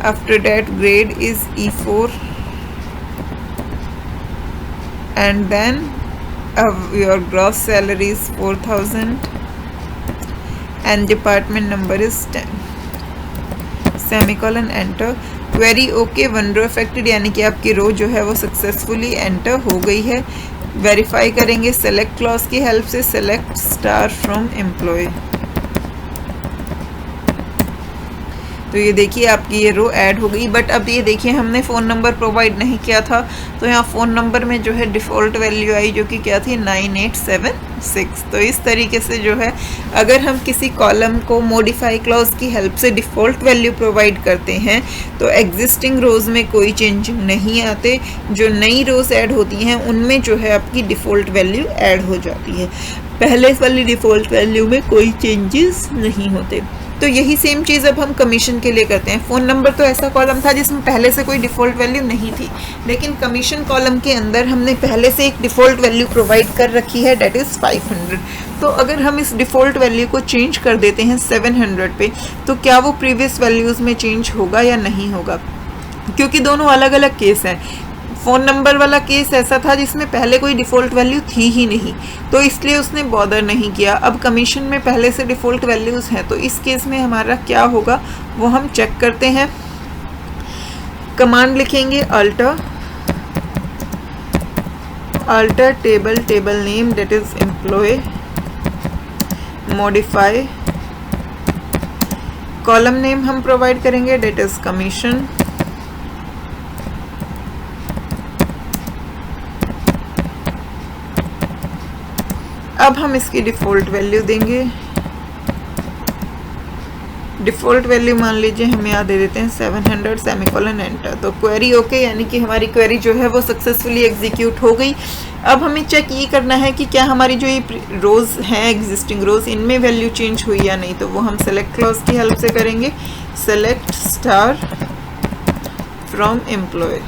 after that grade is E4, and then your gross salary is 4000 and department number is 10, semicolon, enter। Query okay, one row affected, यानी कि आपकी रो जो है वो सक्सेसफुली एंटर हो गई है। वेरीफाई करेंगे सेलेक्ट क्लॉज की हेल्प से, सेलेक्ट स्टार फ्रॉम एम्प्लॉय। तो ये देखिए आपकी ये रो ऐड हो गई। बट अब ये देखिए हमने फ़ोन नंबर प्रोवाइड नहीं किया था, तो यहाँ फ़ोन नंबर में जो है डिफ़ॉल्ट वैल्यू आई जो कि क्या थी 9876। तो इस तरीके से जो है अगर हम किसी कॉलम को मॉडिफाई क्लॉज की हेल्प से डिफ़ॉल्ट वैल्यू प्रोवाइड करते हैं तो एग्जिस्टिंग रोज़ में कोई चेंज नहीं आते, जो नई रोज़ ऐड होती हैं उनमें जो है आपकी डिफ़ॉल्ट वैल्यू ऐड हो जाती है, पहले वाली डिफ़ॉल्ट वैल्यू में कोई चेंजेस नहीं होते। तो यही सेम चीज़ अब हम कमीशन के लिए करते हैं। फ़ोन नंबर तो ऐसा कॉलम था जिसमें पहले से कोई डिफ़ॉल्ट वैल्यू नहीं थी, लेकिन कमीशन कॉलम के अंदर हमने पहले से एक डिफ़ॉल्ट वैल्यू प्रोवाइड कर रखी है, डेट इज़ 500। तो अगर हम इस डिफ़ॉल्ट वैल्यू को चेंज कर देते हैं 700 पे, तो क्या वो प्रीवियस वैल्यूज़ में चेंज होगा या नहीं होगा, क्योंकि दोनों अलग अलग केस हैं। फ़ोन नंबर वाला केस ऐसा था जिसमें पहले कोई डिफ़ॉल्ट वैल्यू थी ही नहीं, तो इसलिए उसने बॉदर नहीं किया। अब कमीशन में पहले से डिफ़ॉल्ट वैल्यूज़ हैं, तो इस केस में हमारा क्या होगा वो हम चेक करते हैं। कमांड लिखेंगे alter table name, that is employ, modify, column name हम प्रोवाइड करेंगे, डेट इज़ कमीशन, अब हम इसकी डिफ़ॉल्ट वैल्यू देंगे। डिफ़ॉल्ट वैल्यू मान लीजिए हम यहाँ दे देते हैं 700, सेमीकोलन, एंटर। तो क्वेरी ओके, यानी कि हमारी क्वेरी जो है वो सक्सेसफुली एग्जीक्यूट हो गई। अब हमें चेक ये करना है कि क्या हमारी जो ये रोज़ हैं एग्जिस्टिंग रोज़, इनमें वैल्यू चेंज हुई या नहीं। तो वो हम सेलेक्ट क्लॉज की हेल्प से करेंगे, सेलेक्ट स्टार फ्रॉम एम्प्लॉय।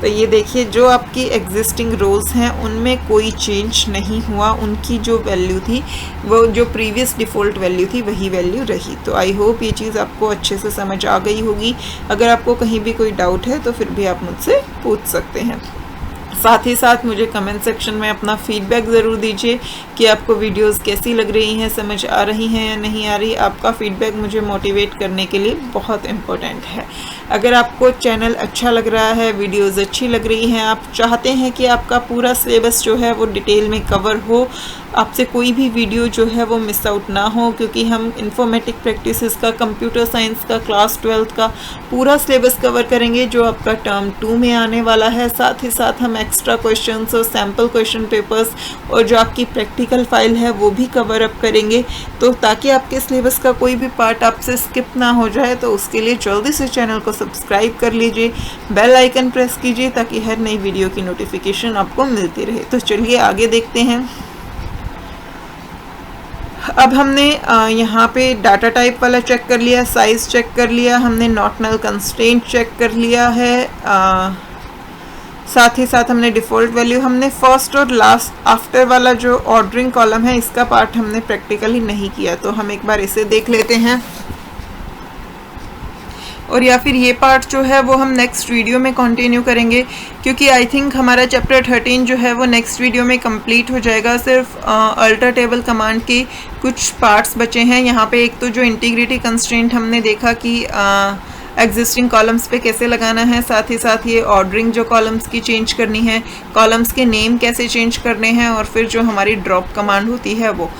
तो ये देखिए जो आपकी एग्जिस्टिंग रोज़ हैं उनमें कोई चेंज नहीं हुआ, उनकी जो वैल्यू थी वो जो प्रीवियस डिफ़ॉल्ट वैल्यू थी वही वैल्यू रही। तो आई होप ये चीज़ आपको अच्छे से समझ आ गई होगी। अगर आपको कहीं भी कोई डाउट है तो फिर भी आप मुझसे पूछ सकते हैं। साथ ही साथ मुझे कमेंट सेक्शन में अपना फीडबैक ज़रूर दीजिए कि आपको वीडियोस कैसी लग रही हैं, समझ आ रही हैं या नहीं आ रही। आपका फीडबैक मुझे मोटिवेट करने के लिए बहुत इम्पोर्टेंट है। अगर आपको चैनल अच्छा लग रहा है, वीडियोस अच्छी लग रही हैं, आप चाहते हैं कि आपका पूरा सिलेबस जो है वो डिटेल में कवर हो, आपसे कोई भी वीडियो जो है वो मिस आउट ना हो, क्योंकि हम इन्फॉर्मेटिक प्रैक्टिसेस का, कंप्यूटर साइंस का, क्लास 12 का पूरा सिलेबस कवर करेंगे जो आपका टर्म 2 में आने वाला है। साथ ही साथ हम एक्स्ट्रा क्वेश्चंस और सैम्पल क्वेश्चन पेपर्स और जो आपकी प्रैक्टिकल फाइल है वो भी कवर अप करेंगे। तो ताकि आपके सिलेबस का कोई भी पार्ट आपसे स्किप ना हो जाए, तो उसके लिए जल्दी से चैनल को सब्सक्राइब कर लीजिए, बेल आइकन प्रेस कीजिए ताकि हर नई वीडियो की नोटिफिकेशन आपको मिलती रहे। तो चलिए आगे देखते हैं। अब हमने यहाँ पे डाटा टाइप वाला चेक कर लिया, साइज़ चेक कर लिया, हमने नॉट नल कंस्ट्रेंट चेक कर लिया है, साथ ही साथ हमने डिफ़ॉल्ट वैल्यू, हमने फर्स्ट और लास्ट आफ्टर वाला जो ऑर्डरिंग कॉलम है इसका पार्ट हमने प्रैक्टिकली नहीं किया, तो हम एक बार इसे देख लेते हैं। और या फिर ये पार्ट जो है वो हम नेक्स्ट वीडियो में कंटिन्यू करेंगे, क्योंकि आई थिंक हमारा चैप्टर 13 जो है वो नेक्स्ट वीडियो में कंप्लीट हो जाएगा। सिर्फ अल्टर टेबल कमांड के कुछ पार्ट्स बचे हैं यहाँ पे। एक तो जो इंटीग्रिटी कंस्ट्रेंट हमने देखा कि एग्जिस्टिंग कॉलम्स पे कैसे लगाना है, साथ ही साथ ये ऑर्डरिंग जो कॉलम्स की चेंज करनी है, कॉलम्स के नेम कैसे चेंज करने हैं, और फिर जो हमारी ड्रॉप कमांड होती है वो।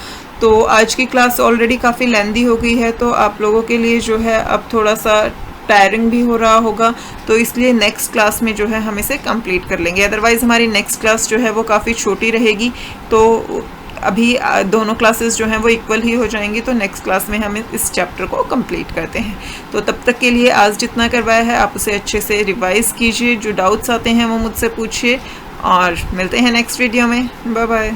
तो आज की क्लास ऑलरेडी काफ़ी लेंदी हो गई है, तो आप लोगों के लिए जो है अब थोड़ा सा टायरिंग भी हो रहा होगा, तो इसलिए नेक्स्ट क्लास में जो है हम इसे कंप्लीट कर लेंगे। अदरवाइज़ हमारी नेक्स्ट क्लास जो है वो काफ़ी छोटी रहेगी, तो अभी दोनों क्लासेस जो हैं वो इक्वल ही हो जाएंगी, तो नेक्स्ट क्लास में हम इस चैप्टर को कंप्लीट करते हैं। तो तब तक के लिए आज जितना करवाया है आप उसे अच्छे से रिवाइज़ कीजिए, जो डाउट्स आते हैं वो मुझसे पूछिए, और मिलते हैं नेक्स्ट वीडियो में। Bye bye.